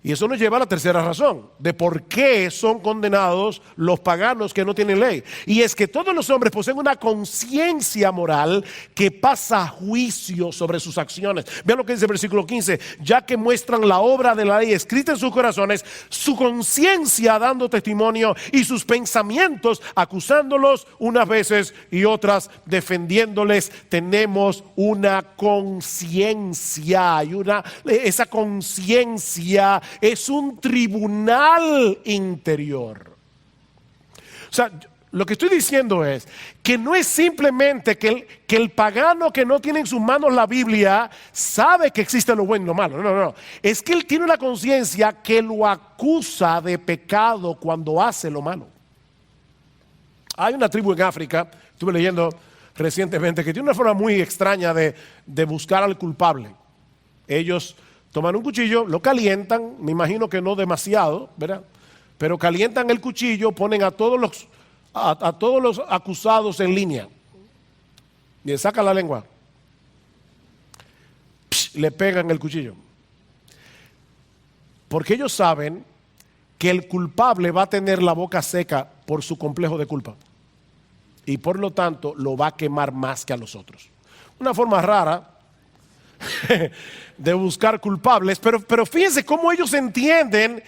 Y eso nos lleva a la tercera razón de por qué son condenados los paganos que no tienen ley. Y es que todos los hombres poseen una conciencia moral que pasa juicio sobre sus acciones. Vean lo que dice el versículo 15. Ya que muestran la obra de la ley escrita en sus corazones, su conciencia dando testimonio y sus pensamientos acusándolos unas veces y otras defendiéndoles. Tenemos una conciencia y esa conciencia es un tribunal interior. O sea, lo que estoy diciendo es que no es simplemente que el pagano que no tiene en sus manos la Biblia sabe que existe lo bueno y lo malo. No. Es que él tiene una conciencia que lo acusa de pecado cuando hace lo malo. Hay una tribu en África, estuve leyendo recientemente, que tiene una forma muy extraña de buscar al culpable. Ellos toman un cuchillo, lo calientan, me imagino que no demasiado, ¿verdad? Pero calientan el cuchillo, ponen a todos los acusados en línea. Y le sacan la lengua. Le pegan el cuchillo. Porque ellos saben que el culpable va a tener la boca seca por su complejo de culpa. Y por lo tanto lo va a quemar más que a los otros. Una forma rara de buscar culpables, pero fíjense cómo ellos entienden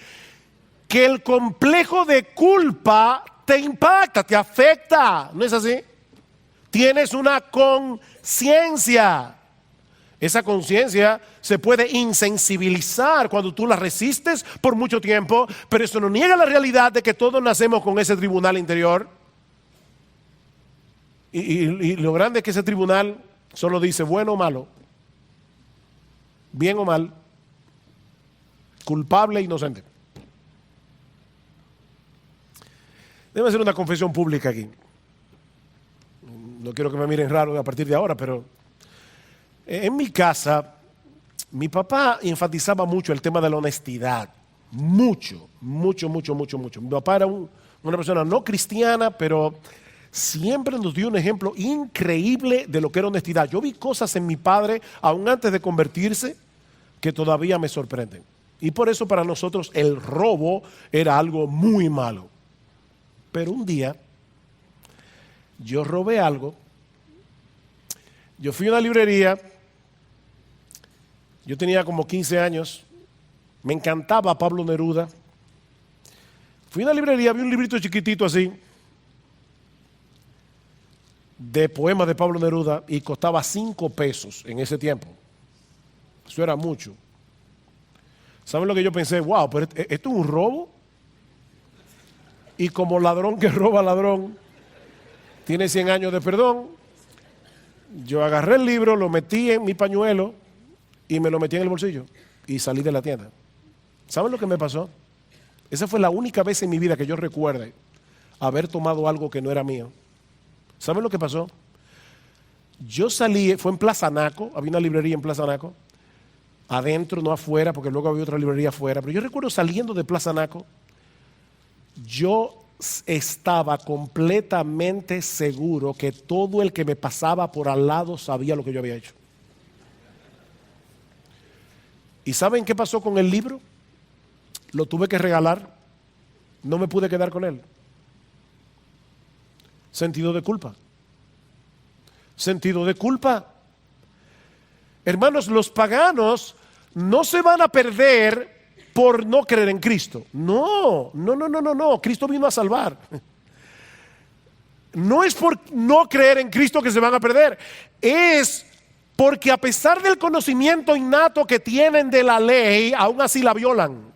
que el complejo de culpa te impacta, te afecta, ¿no es así? Tienes una conciencia. Esa conciencia se puede insensibilizar cuando tú la resistes por mucho tiempo, pero eso no niega la realidad de que todos nacemos con ese tribunal interior. Y lo grande es que ese tribunal solo dice bueno o malo, bien o mal, culpable e inocente. Debo hacer una confesión pública aquí. No quiero que me miren raro a partir de ahora, pero en mi casa, mi papá enfatizaba mucho el tema de la honestidad. Mucho. Mi papá era una persona no cristiana, pero siempre nos dio un ejemplo increíble de lo que era honestidad. Yo vi cosas en mi padre, aún antes de convertirse, que todavía me sorprenden. Y por eso para nosotros el robo era algo muy malo. Pero un día, yo robé algo. Yo fui a una librería. Yo tenía como 15 años. Me encantaba Pablo Neruda. Fui a una librería, vi un librito chiquitito así, de poemas de Pablo Neruda, y costaba 5 pesos en ese tiempo. Eso era mucho. ¿Saben lo que yo pensé? Wow, pero esto es un robo. Y como ladrón que roba ladrón, tiene 100 años de perdón. Yo agarré el libro, lo metí en mi pañuelo y me lo metí en el bolsillo y salí de la tienda. ¿Saben lo que me pasó? Esa fue la única vez en mi vida que yo recuerde haber tomado algo que no era mío. ¿Saben lo que pasó? Yo salí, fue en Plaza Naco, había una librería en Plaza Naco, adentro, no afuera, porque luego había otra librería afuera, pero yo recuerdo saliendo de Plaza Naco, yo estaba completamente seguro que todo el que me pasaba por al lado sabía lo que yo había hecho. ¿Y saben qué pasó con el libro? Lo tuve que regalar, no me pude quedar con él. Sentido de culpa. Sentido de culpa. Hermanos, los paganos no se van a perder por no creer en Cristo. No. Cristo vino a salvar. no es por no creer en Cristo que se van a perder, es porque a pesar del conocimiento innato que tienen de la ley, aún así la violan.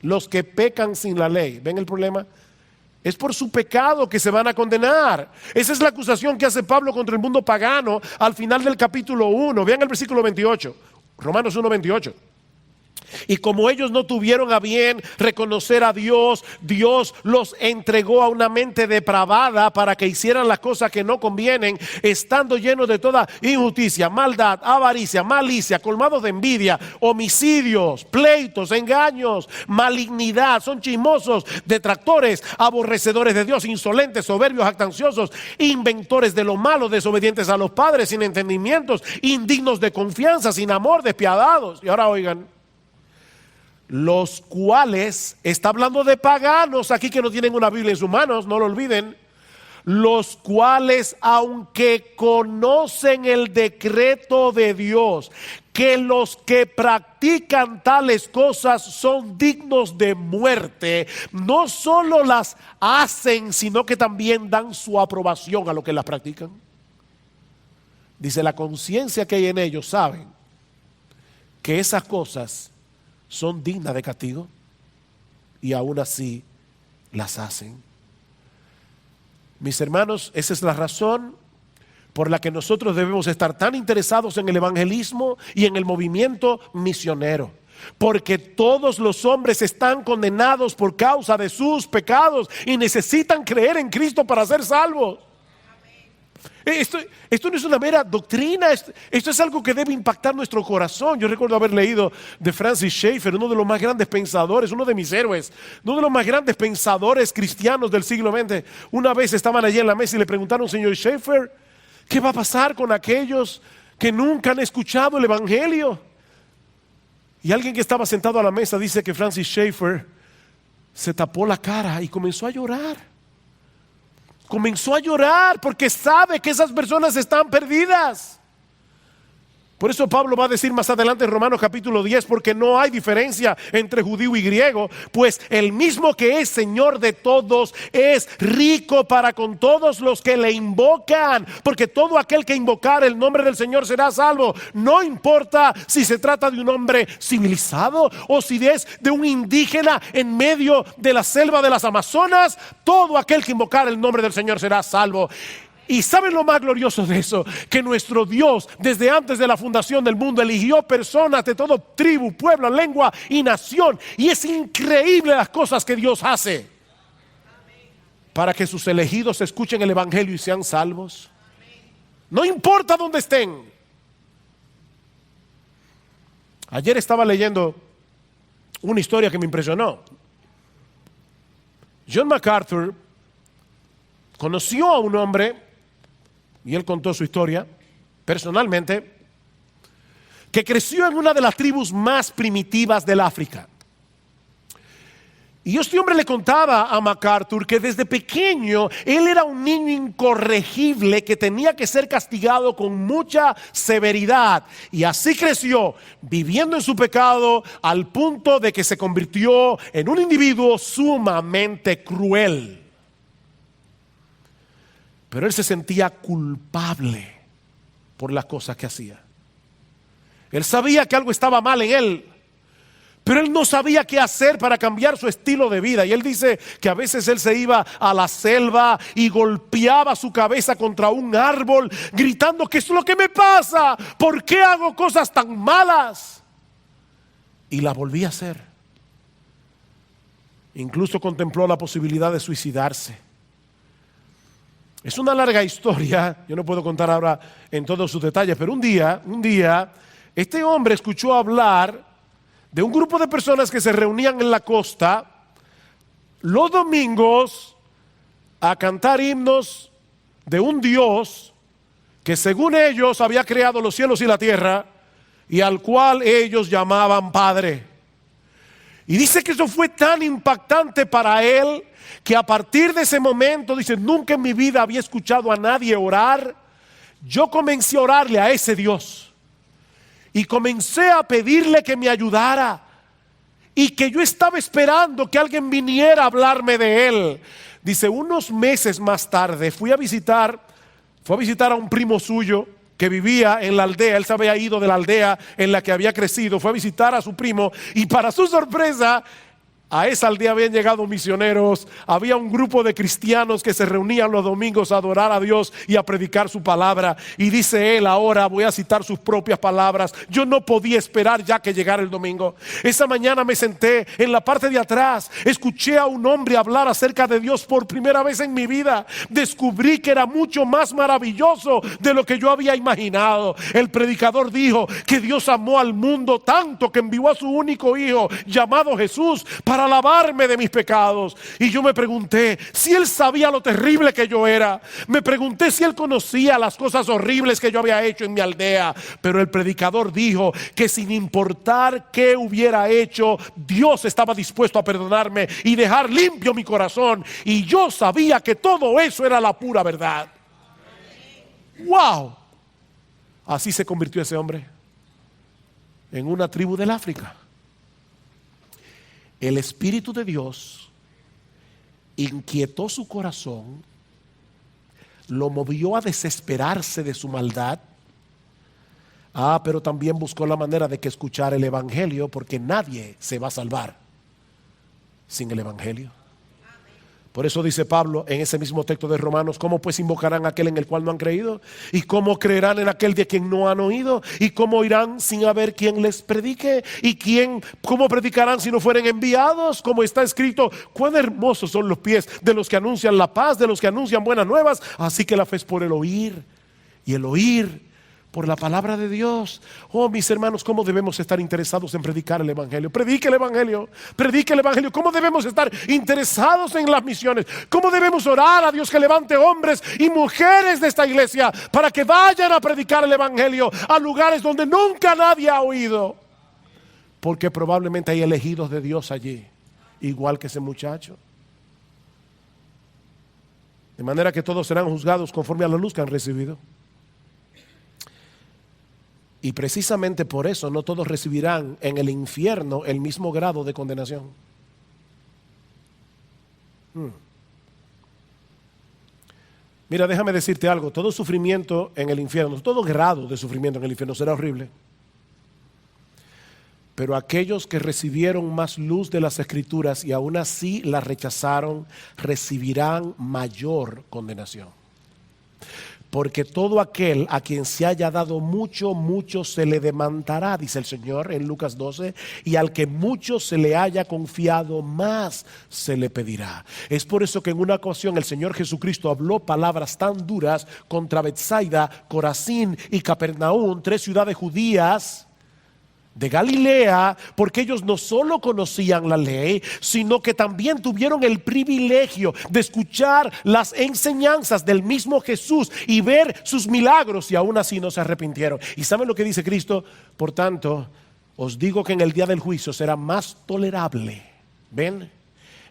Los que pecan sin la ley, ¿ven el problema? Es por su pecado que se van a condenar. Esa es la acusación que hace Pablo contra el mundo pagano al final del capítulo 1. Vean el versículo 28, Romanos 1:28. Y como ellos no tuvieron a bien reconocer a Dios, Dios los entregó a una mente depravada para que hicieran las cosas que no convienen, estando llenos de toda injusticia, maldad, avaricia, malicia, colmados de envidia, homicidios, pleitos, engaños, malignidad. Son chismosos, detractores, aborrecedores de Dios, insolentes, soberbios, jactanciosos, inventores de lo malo, desobedientes a los padres, sin entendimientos, indignos de confianza, sin amor, despiadados. Y ahora oigan, los cuales, está hablando de paganos aquí que no tienen una Biblia en sus manos, no lo olviden, los cuales, aunque conocen el decreto de Dios, que los que practican tales cosas son dignos de muerte, no solo las hacen, sino que también dan su aprobación a los que las practican. Dice, la conciencia que hay en ellos saben que esas cosas son dignas de castigo y aún así las hacen. Mis hermanos, esa es la razón por la que nosotros debemos estar tan interesados en el evangelismo y en el movimiento misionero. Porque todos los hombres están condenados por causa de sus pecados y necesitan creer en Cristo para ser salvos. Esto no es una mera doctrina, esto es algo que debe impactar nuestro corazón. Yo recuerdo haber leído de Francis Schaeffer, uno de los más grandes pensadores, uno de mis héroes, uno de los más grandes pensadores cristianos del siglo XX. Una vez estaban allí en la mesa y le preguntaron, señor Schaeffer, ¿qué va a pasar con aquellos que nunca han escuchado el evangelio? Y alguien que estaba sentado a la mesa dice que Francis Schaeffer se tapó la cara y comenzó a llorar. Comenzó a llorar porque sabe que esas personas están perdidas. Por eso Pablo va a decir más adelante en Romanos capítulo 10, porque no hay diferencia entre judío y griego, pues el mismo que es Señor de todos es rico para con todos los que le invocan, porque todo aquel que invocar el nombre del Señor será salvo. No importa si se trata de un hombre civilizado o si es de un indígena en medio de la selva de las Amazonas, todo aquel que invocar el nombre del Señor será salvo. Y ¿saben lo más glorioso de eso? Que nuestro Dios, desde antes de la fundación del mundo, eligió personas de todo tribu, pueblo, lengua y nación. Y es increíble las cosas que Dios hace para que sus elegidos escuchen el evangelio y sean salvos. No importa dónde estén. Ayer estaba leyendo una historia que me impresionó. John MacArthur conoció a un hombre, y él contó su historia personalmente, que creció en una de las tribus más primitivas del África. Y este hombre le contaba a MacArthur que desde pequeño él era un niño incorregible que tenía que ser castigado con mucha severidad. Y así creció, viviendo en su pecado al punto de que se convirtió en un individuo sumamente cruel. Pero él se sentía culpable por las cosas que hacía. Él sabía que algo estaba mal en él, pero él no sabía qué hacer para cambiar su estilo de vida. Y él dice que a veces él se iba a la selva y golpeaba su cabeza contra un árbol, gritando: ¿qué es lo que me pasa? ¿Por qué hago cosas tan malas? Y la volvía a hacer. Incluso contempló la posibilidad de suicidarse. Es una larga historia, yo no puedo contar ahora en todos sus detalles, pero un día, este hombre escuchó hablar de un grupo de personas que se reunían en la costa los domingos a cantar himnos de un Dios que según ellos había creado los cielos y la tierra y al cual ellos llamaban Padre. Y dice que eso fue tan impactante para él que a partir de ese momento, dice, nunca en mi vida había escuchado a nadie orar. Yo comencé a orarle a ese Dios y comencé a pedirle que me ayudara y que yo estaba esperando que alguien viniera a hablarme de él. Dice, unos meses más tarde fue a visitar a un primo suyo que vivía en la aldea. Él se había ido de la aldea en la que había crecido, fue a visitar a su primo y para su sorpresa, a esa aldea habían llegado misioneros, había un grupo de cristianos que se reunían los domingos a adorar a Dios y a predicar su palabra. Y dice él, ahora voy a citar sus propias palabras, yo no podía esperar ya que llegara el domingo. Esa mañana me senté en la parte de atrás, escuché a un hombre hablar acerca de Dios por primera vez en mi vida. Descubrí que era mucho más maravilloso de lo que yo había imaginado. El predicador dijo que Dios amó al mundo tanto que envió a su único hijo llamado Jesús para lavarme de mis pecados. Y yo me pregunté si él sabía lo terrible que yo era. Me pregunté si él conocía las cosas horribles que yo había hecho en mi aldea. Pero el predicador dijo que sin importar qué hubiera hecho, Dios estaba dispuesto a perdonarme y dejar limpio mi corazón. Y yo sabía que todo eso era la pura verdad. ¡Wow! Así se convirtió ese hombre en una tribu del África. El Espíritu de Dios inquietó su corazón, lo movió a desesperarse de su maldad. Pero también buscó la manera de que escuchara el Evangelio, porque nadie se va a salvar sin el Evangelio. Por eso dice Pablo en ese mismo texto de Romanos, ¿cómo pues invocarán a aquel en el cual no han creído? ¿Y cómo creerán en aquel de quien no han oído? ¿Y cómo irán sin haber quien les predique? ¿Y cómo predicarán si no fueren enviados? Como está escrito, cuán hermosos son los pies de los que anuncian la paz, de los que anuncian buenas nuevas. Así que la fe es por el oír, y el oír por la palabra de Dios. Oh, mis hermanos, ¿cómo debemos estar interesados en predicar el Evangelio? Predique el Evangelio, predique el Evangelio. ¿Cómo debemos estar interesados en las misiones? ¿Cómo debemos orar a Dios que levante hombres y mujeres de esta iglesia para que vayan a predicar el Evangelio a lugares donde nunca nadie ha oído? Porque probablemente hay elegidos de Dios allí, igual que ese muchacho. De manera que todos serán juzgados conforme a la luz que han recibido. Y precisamente por eso no todos recibirán en el infierno el mismo grado de condenación. Mira, déjame decirte algo. Todo sufrimiento en el infierno, todo grado de sufrimiento en el infierno será horrible. Pero aquellos que recibieron más luz de las Escrituras y aún así la rechazaron, recibirán mayor condenación. Porque todo aquel a quien se haya dado mucho, mucho se le demandará, dice el Señor en Lucas 12, y al que mucho se le haya confiado, más se le pedirá. Es por eso que en una ocasión el Señor Jesucristo habló palabras tan duras contra Betsaida, Corazín y Capernaum, 3 ciudades judías de Galilea, porque ellos no solo conocían la ley, sino que también tuvieron el privilegio de escuchar las enseñanzas del mismo Jesús y ver sus milagros, y aún así no se arrepintieron. ¿Y saben lo que dice Cristo? Por tanto, os digo que en el día del juicio será más tolerable, ¿ven?,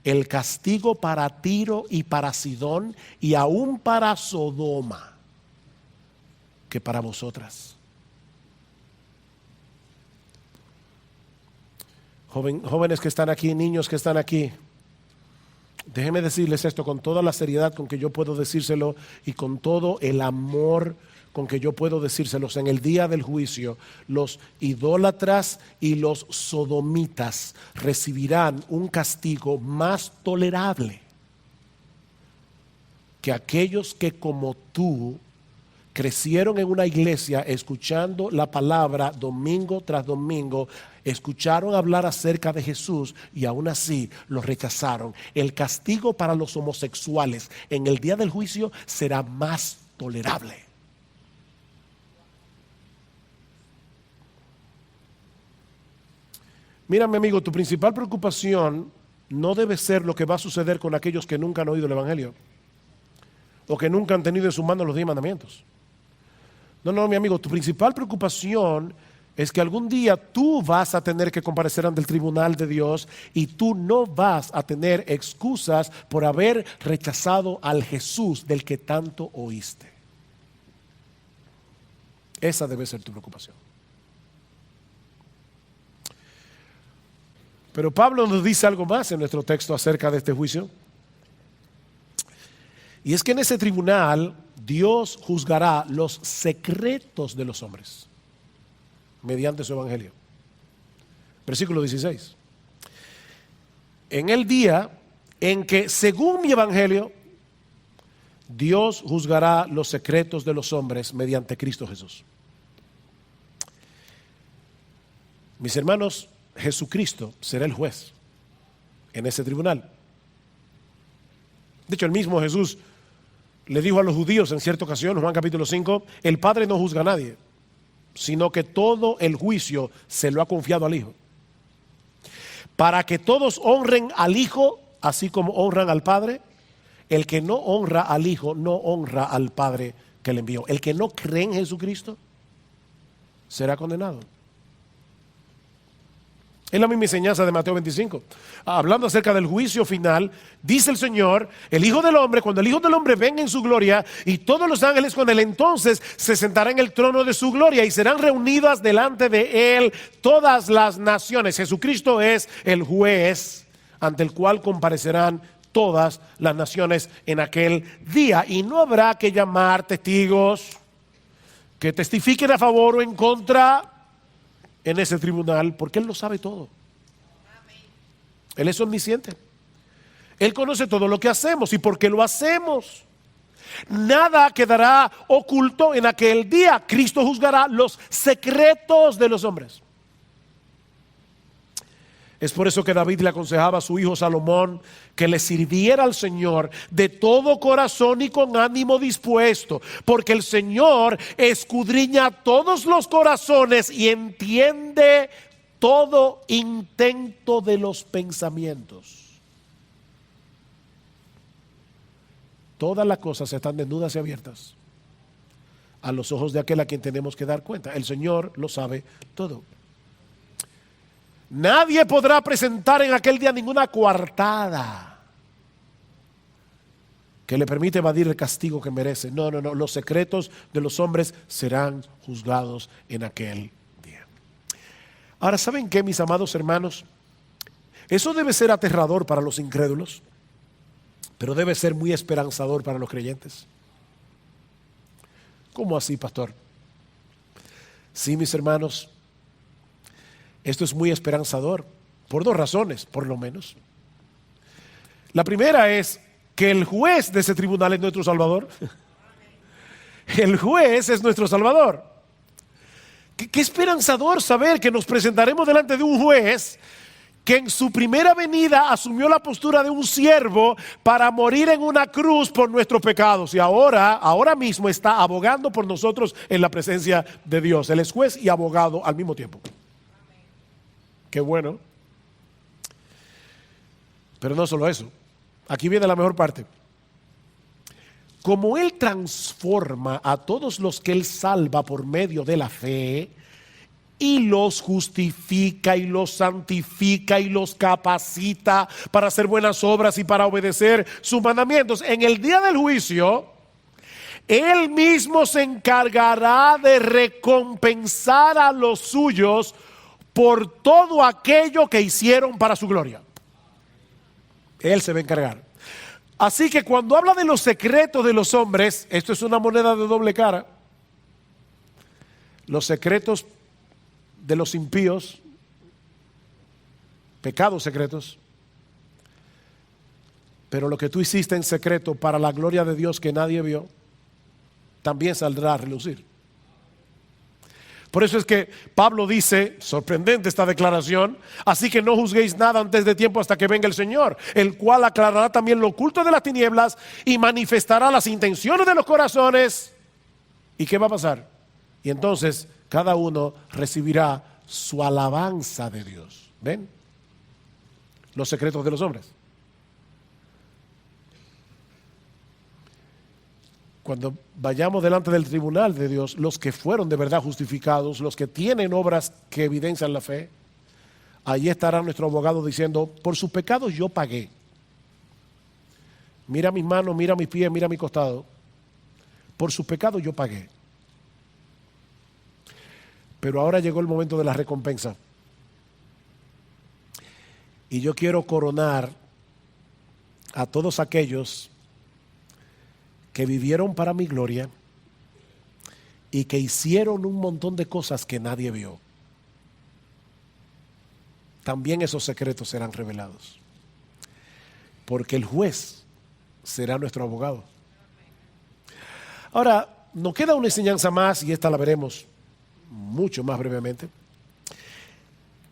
el castigo para Tiro y para Sidón y aún para Sodoma que para vosotras. Jóvenes que están aquí, niños que están aquí, déjenme decirles esto con toda la seriedad con que yo puedo decírselo y con todo el amor con que yo puedo decírselos. En el día del juicio, los idólatras y los sodomitas recibirán un castigo más tolerable que aquellos que, como tú, crecieron en una iglesia escuchando la palabra domingo tras domingo, escucharon hablar acerca de Jesús y aún así los rechazaron. El castigo para los homosexuales en el día del juicio será más tolerable. Mira, mi amigo, tu principal preocupación no debe ser lo que va a suceder con aquellos que nunca han oído el Evangelio o que nunca han tenido en sus manos los 10 mandamientos. No, mi amigo, tu principal preocupación es que algún día tú vas a tener que comparecer ante el tribunal de Dios y tú no vas a tener excusas por haber rechazado al Jesús del que tanto oíste. Esa debe ser tu preocupación. Pero Pablo nos dice algo más en nuestro texto acerca de este juicio. Y es que en ese tribunal Dios juzgará los secretos de los hombres mediante su evangelio. Versículo 16. En el día en que, según mi evangelio, Dios juzgará los secretos de los hombres mediante Cristo Jesús. Mis hermanos, Jesucristo será el juez en ese tribunal. De hecho, el mismo Jesús le dijo a los judíos en cierta ocasión, Juan capítulo 5, el Padre no juzga a nadie, sino que todo el juicio se lo ha confiado al Hijo, para que todos honren al Hijo, así como honran al Padre. El que no honra al Hijo, no honra al Padre que le envió. El que no cree en Jesucristo será condenado. Es la misma enseñanza de Mateo 25. Hablando acerca del juicio final, dice el Señor, el Hijo del Hombre, cuando el Hijo del Hombre venga en su gloria y todos los ángeles con él, entonces se sentará en el trono de su gloria y serán reunidas delante de él todas las naciones. Jesucristo es el juez ante el cual comparecerán todas las naciones en aquel día, y no habrá que llamar testigos que testifiquen a favor o en contra en ese tribunal, porque Él lo sabe todo. Él es omnisciente. Él conoce todo lo que hacemos y por qué lo hacemos. Nada quedará oculto en aquel día. Cristo juzgará los secretos de los hombres. Es por eso que David le aconsejaba a su hijo Salomón que le sirviera al Señor de todo corazón y con ánimo dispuesto, porque el Señor escudriña todos los corazones y entiende todo intento de los pensamientos. Todas las cosas están desnudas y abiertas a los ojos de aquel a quien tenemos que dar cuenta. El Señor lo sabe todo. Nadie podrá presentar en aquel día ninguna coartada que le permite evadir el castigo que merece. No. Los secretos de los hombres serán juzgados en aquel día. Ahora, ¿saben qué, mis amados hermanos? Eso debe ser aterrador para los incrédulos, pero debe ser muy esperanzador para los creyentes. ¿Cómo así, pastor? Sí, mis hermanos, esto es muy esperanzador, por dos razones, por lo menos. La primera es que el juez de ese tribunal es nuestro Salvador. El juez es nuestro Salvador. Qué esperanzador saber que nos presentaremos delante de un juez que en su primera venida asumió la postura de un siervo para morir en una cruz por nuestros pecados, y ahora mismo está abogando por nosotros en la presencia de Dios. Él es juez y abogado al mismo tiempo. Qué bueno. Pero no solo eso. Aquí viene la mejor parte. Como Él transforma a todos los que Él salva por medio de la fe, y los justifica y los santifica y los capacita para hacer buenas obras y para obedecer sus mandamientos, en el día del juicio Él mismo se encargará de recompensar a los suyos por todo aquello que hicieron para su gloria. Él se va a encargar. Así que cuando habla de los secretos de los hombres, esto es una moneda de doble cara. Los secretos de los impíos, pecados secretos, pero lo que tú hiciste en secreto para la gloria de Dios que nadie vio, también saldrá a relucir. Por eso es que Pablo dice, sorprendente esta declaración, así que no juzguéis nada antes de tiempo hasta que venga el Señor, el cual aclarará también lo oculto de las tinieblas y manifestará las intenciones de los corazones. ¿Y qué va a pasar? Y entonces cada uno recibirá su alabanza de Dios. ¿Ven? Los secretos de los hombres. Cuando vayamos delante del tribunal de Dios, los que fueron de verdad justificados, los que tienen obras que evidencian la fe, allí estará nuestro abogado diciendo, por sus pecados yo pagué. Mira mis manos, mira mis pies, mira mi costado. Por sus pecados yo pagué. Pero ahora llegó el momento de la recompensa. Y yo quiero coronar a todos aquellos que vivieron para mi gloria y que hicieron un montón de cosas que nadie vio. También esos secretos serán revelados, porque el juez será nuestro abogado. Ahora, nos queda una enseñanza más, y esta la veremos mucho más brevemente.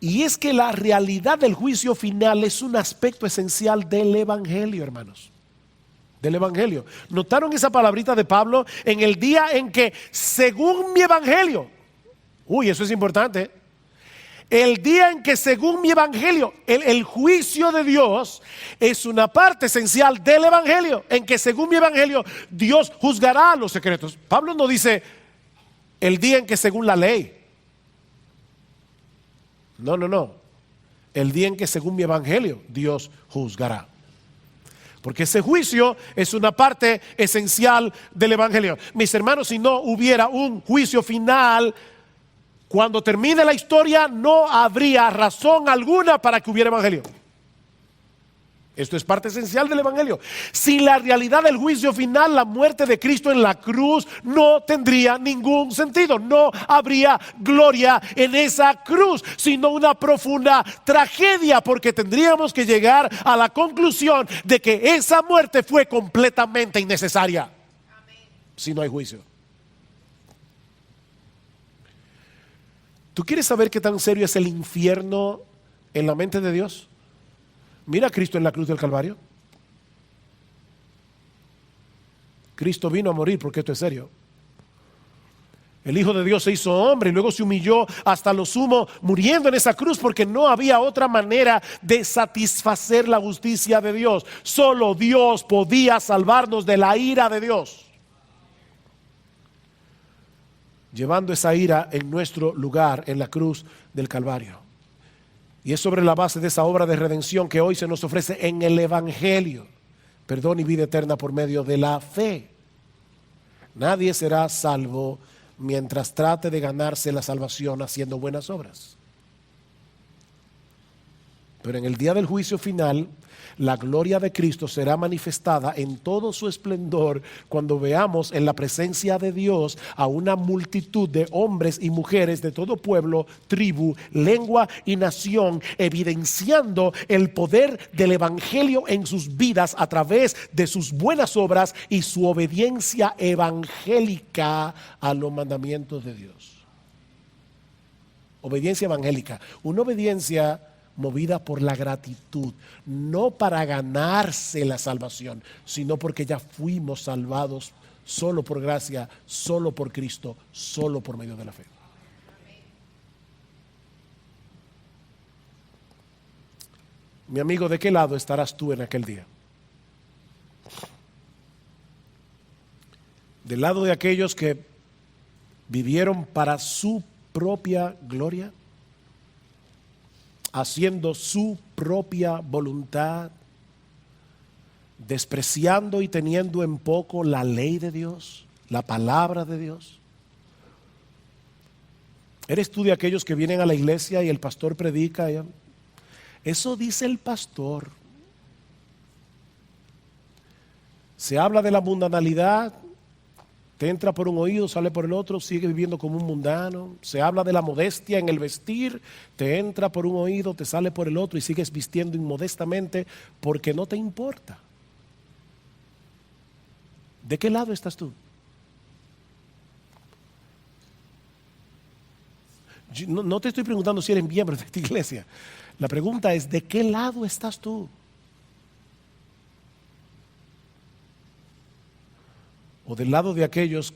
Y es que la realidad del juicio final es un aspecto esencial del evangelio, hermanos. Del evangelio. ¿Notaron esa palabrita de Pablo? En el día en que, según mi evangelio, eso es importante. El día en que, según mi evangelio, el juicio de Dios es una parte esencial del evangelio. En que, según mi evangelio, Dios juzgará los secretos. Pablo no dice el día en que, según la ley. No. El día en que, según mi evangelio, Dios juzgará. Porque ese juicio es una parte esencial del evangelio. Mis hermanos, si no hubiera un juicio final, cuando termine la historia, no habría razón alguna para que hubiera evangelio. Esto es parte esencial del evangelio. Sin la realidad del juicio final, la muerte de Cristo en la cruz no tendría ningún sentido. No habría gloria en esa cruz, sino una profunda tragedia, porque tendríamos que llegar a la conclusión de que esa muerte fue completamente innecesaria. Si no hay juicio. ¿Tú quieres saber qué tan serio es el infierno en la mente de Dios? Mira a Cristo en la cruz del Calvario. Cristo vino a morir porque esto es serio. El Hijo de Dios se hizo hombre y luego se humilló hasta lo sumo, muriendo en esa cruz porque no había otra manera de satisfacer la justicia de Dios. Solo Dios podía salvarnos de la ira de Dios, llevando esa ira en nuestro lugar en la cruz del Calvario. Y es sobre la base de esa obra de redención que hoy se nos ofrece en el evangelio, perdón y vida eterna por medio de la fe. Nadie será salvo mientras trate de ganarse la salvación haciendo buenas obras. Pero en el día del juicio final, la gloria de Cristo será manifestada en todo su esplendor cuando veamos en la presencia de Dios a una multitud de hombres y mujeres de todo pueblo, tribu, lengua y nación, evidenciando el poder del evangelio en sus vidas a través de sus buenas obras y su obediencia evangélica a los mandamientos de Dios. Obediencia evangélica, una obediencia movida por la gratitud, no para ganarse la salvación, sino porque ya fuimos salvados solo por gracia, solo por Cristo, solo por medio de la fe. Mi amigo, ¿de qué lado estarás tú en aquel día? ¿Del lado de aquellos que vivieron para su propia gloria, haciendo su propia voluntad, despreciando y teniendo en poco la ley de Dios, la palabra de Dios? ¿Eres tú de aquellos que vienen a la iglesia y el pastor predica? Eso dice el pastor. Se habla de la mundanalidad, te entra por un oído, sale por el otro, sigue viviendo como un mundano. Se habla de la modestia en el vestir, te entra por un oído, te sale por el otro y sigues vistiendo inmodestamente porque no te importa. ¿De qué lado estás tú? No te estoy preguntando si eres miembro de esta iglesia. La pregunta es, ¿de qué lado estás tú? O del lado de aquellos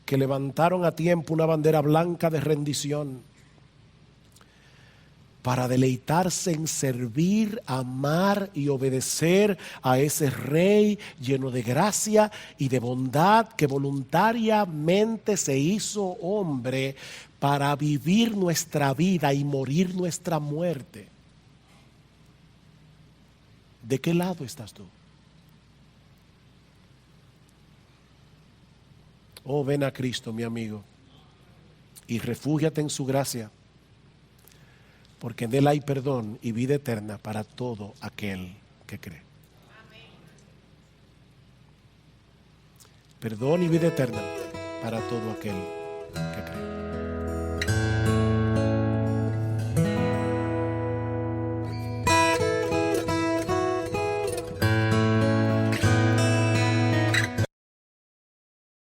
que levantaron a tiempo una bandera blanca de rendición para deleitarse en servir, amar y obedecer a ese Rey lleno de gracia y de bondad que voluntariamente se hizo hombre para vivir nuestra vida y morir nuestra muerte. ¿De qué lado estás tú? Oh, ven a Cristo, mi amigo, y refúgiate en su gracia, porque en Él hay perdón y vida eterna para todo aquel que cree. perdón y vida eterna para todo aquel que cree.